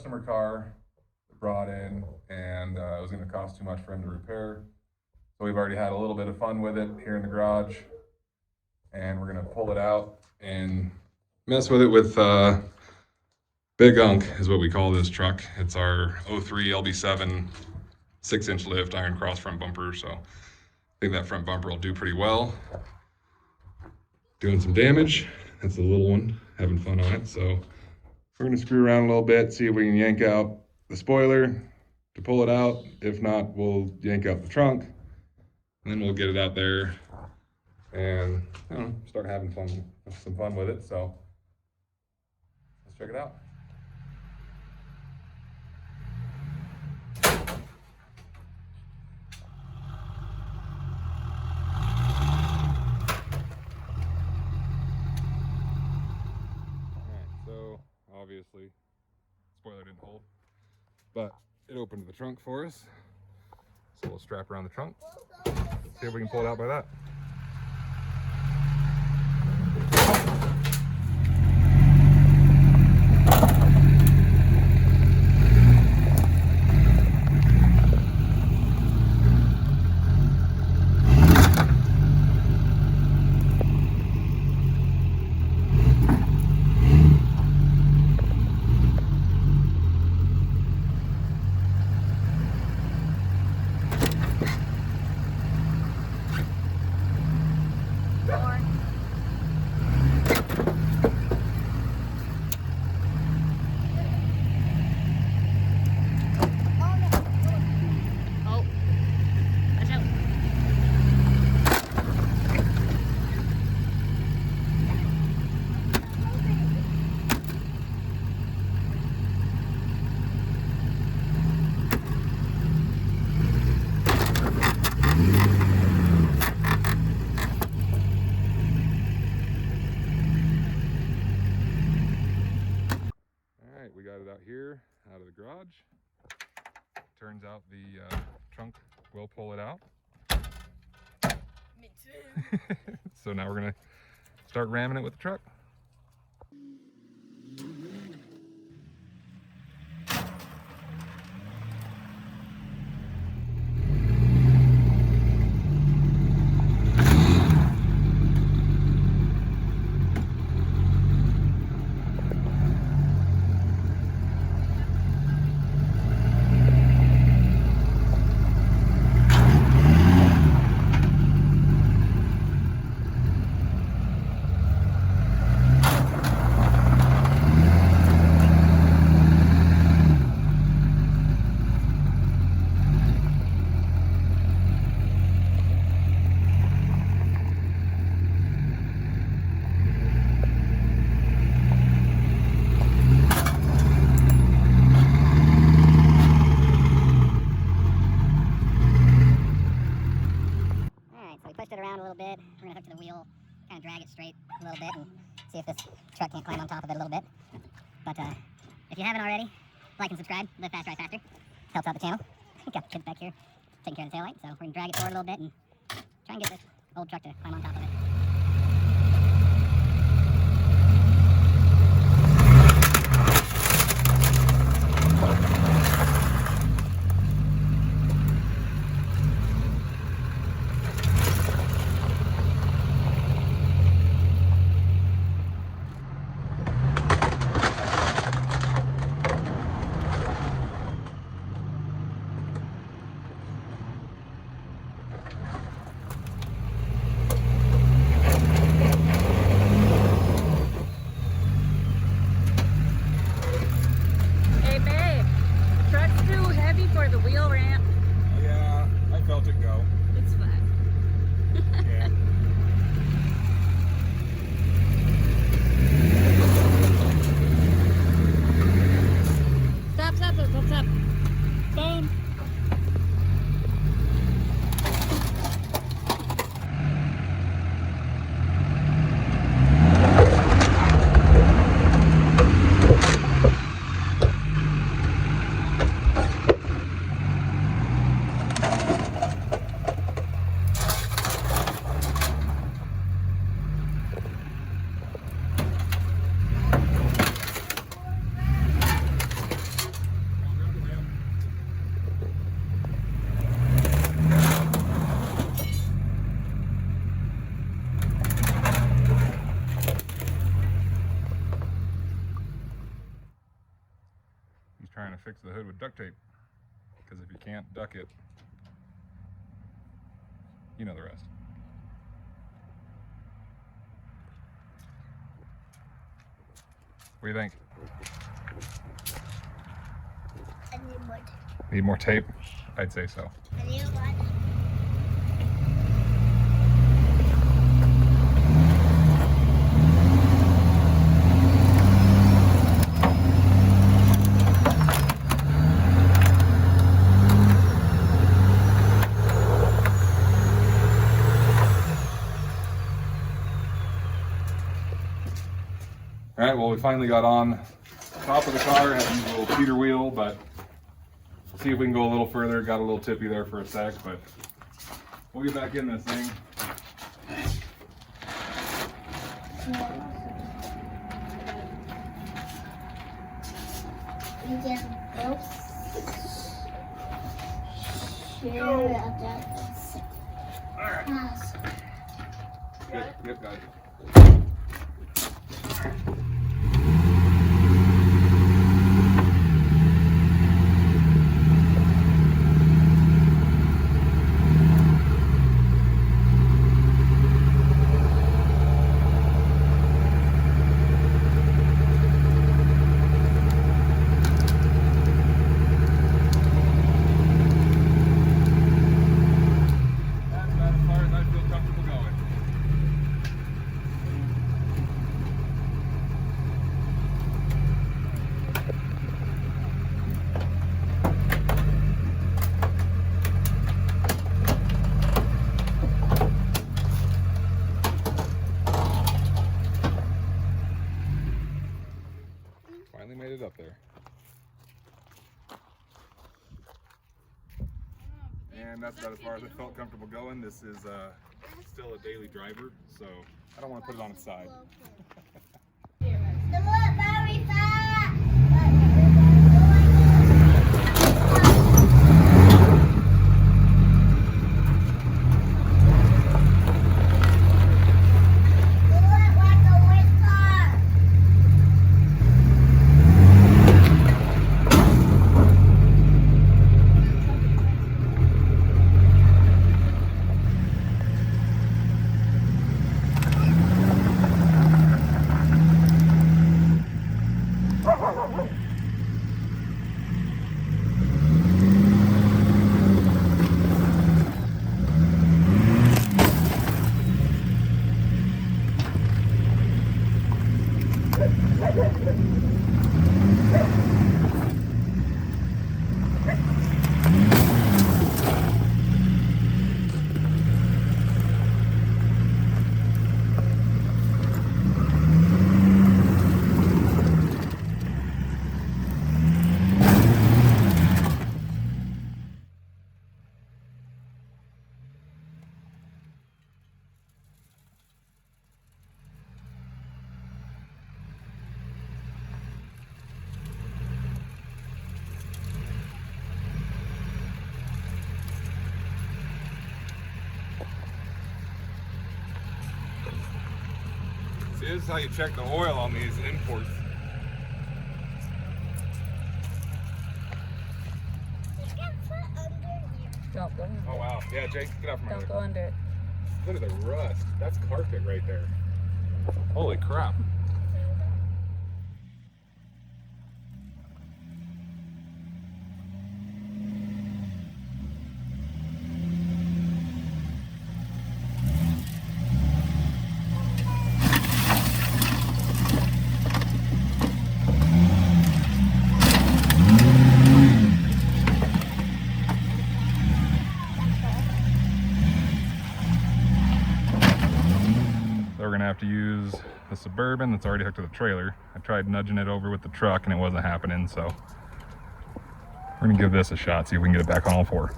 customer car brought in, and it was going to cost too much for him to repair. So we've already had a little bit of fun with it here in the garage, and we're going to pull it out and mess with it with Big Unk is what we call this truck. It's our 03 LB7 6-inch lift iron cross front bumper. So I think that front bumper will do pretty well. Doing some damage. That's the little one, having fun on it. So we're going to screw around a little bit, see if we can yank out the spoiler to pull it out. If not, we'll yank out the trunk, and then we'll get it out there and start having some fun with it. So let's check it out. So obviously spoiler didn't hold, but it opened the trunk for us. So we'll strap around the trunk, see if we can pull it out by that. We got it out here, out of the garage. Turns out the trunk will pull it out. Me too. So now we're gonna start ramming it with the truck. Pushed it around a little bit. We're gonna hook to the wheel, kind of drag it straight a little bit and see if this truck can't climb on top of it a little bit. But if you haven't already, like and subscribe, live fast, ride faster. Helps out the channel. Got the kids back here taking care of the taillight, so we're gonna drag it forward a little bit and try and get this old truck to climb on top of it. trying to fix the hood with duct tape. Because if you can't duck it, you know the rest. What do you think? I need more tape. Need more tape? I'd say so. I need a lot. All right, well, we finally got on top of the car, had to use a little Peter wheel, but we'll see if we can go a little further. Got a little tippy there for a sec, but we'll get back in this thing. We just both share that. All right. Yep, got it. Finally made it up there. And that's about as far as I felt comfortable going. This is still a daily driver, so I don't want to put it on its side. Very fast. See, this is how you check the oil on these imports. Don't go under Oh wow, yeah, Jake, get out from it. under Don't there. go under it. Look at the rust. That's carpet right there. Holy crap. We're gonna have to use the Suburban that's already hooked to the trailer. I tried nudging it over with the truck and it wasn't happening, so we're gonna give this a shot, see if we can get it back on all four.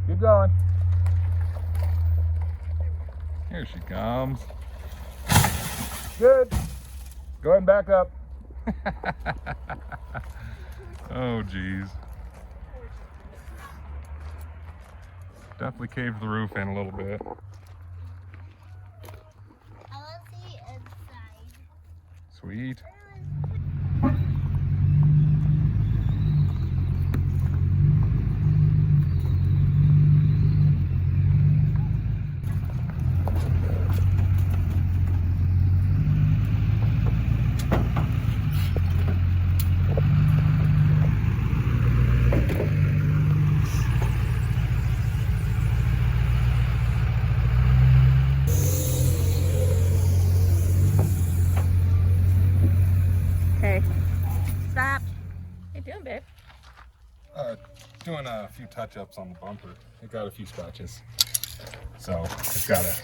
Keep going. Here she comes. Good. Go ahead and back up. Oh, geez. Definitely caved the roof in a little bit. Sweet. Okay. Stop. What you doing, babe? Doing a few touch-ups on the bumper. It got a few scratches. So it's got a,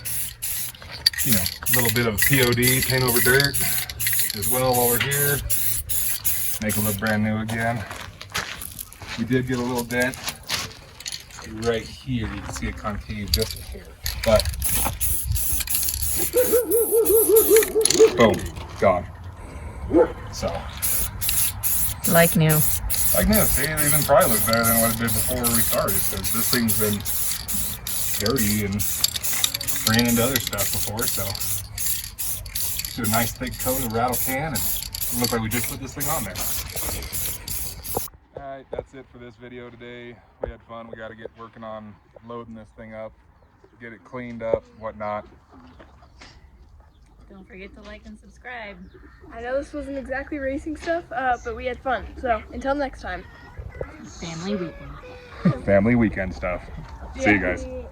you know, little bit of POD, paint over dirt, as well over here. Make it look brand new again. We did get a little dent right here. You can see it concave just a hair. But boom, gone. So Like new. like new. See, it even probably looks better than what it did before we started, because this thing's been dirty and ran into other stuff before. So do a nice thick coat of rattle can, and it looks like we just put this thing on there. All right, that's it for this video today. We had fun. We got to get working on loading this thing up, get it cleaned up, whatnot. Don't forget to like and subscribe. I know this wasn't exactly racing stuff, but we had fun. So until next time. Family weekend. Family weekend stuff. See you guys. Yeah.